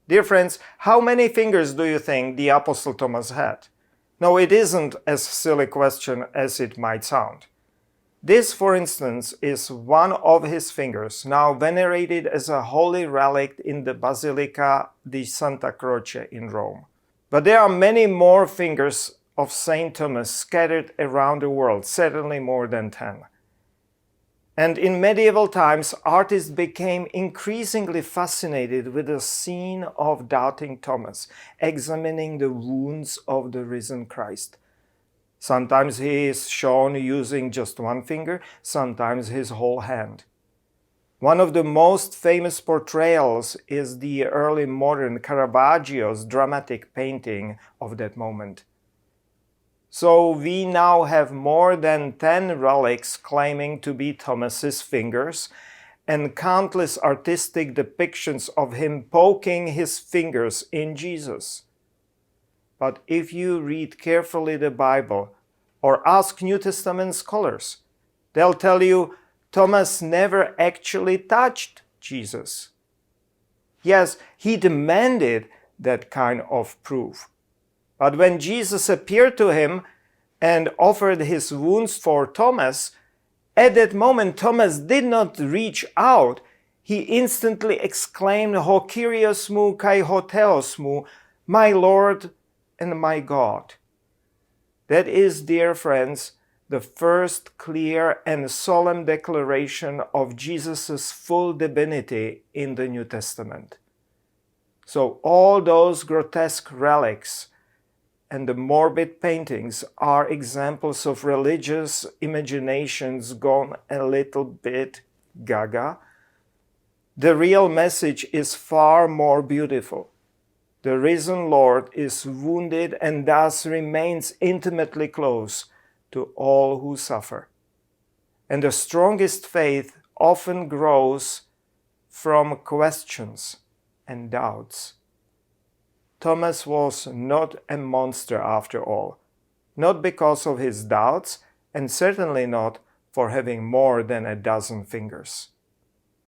Dear friends, how many fingers do you think the Apostle Thomas had? No, it isn't as silly a question as it might sound. This, for instance, is one of his fingers, now venerated as a holy relic in the Basilica di Santa Croce in Rome. But there are many more fingers of St. Thomas scattered around the world, certainly more than 10. And in medieval times, artists became increasingly fascinated with the scene of doubting Thomas, examining the wounds of the risen Christ. Sometimes he is shown using just one finger, sometimes his whole hand. One of the most famous portrayals is the early modern Caravaggio's dramatic painting of that moment. So we now have more than 10 relics claiming to be Thomas's fingers, and countless artistic depictions of him poking his fingers in Jesus. But if you read carefully the Bible or ask New Testament scholars, they'll tell you Thomas never actually touched Jesus. Yes, he demanded that kind of proof. But when Jesus appeared to him and offered his wounds for Thomas, at that moment Thomas did not reach out. He instantly exclaimed, "Ho Kyrios mu kai ho theos mu," my Lord and my God. That is, dear friends, the first clear and solemn declaration of Jesus' full divinity in the New Testament. So all those grotesque relics and the morbid paintings are examples of religious imaginations gone a little bit gaga. The real message is far more beautiful. The risen Lord is wounded and thus remains intimately close to all who suffer. And the strongest faith often grows from questions and doubts. Thomas was not a monster after all, not because of his doubts, and certainly not for having more than a dozen fingers.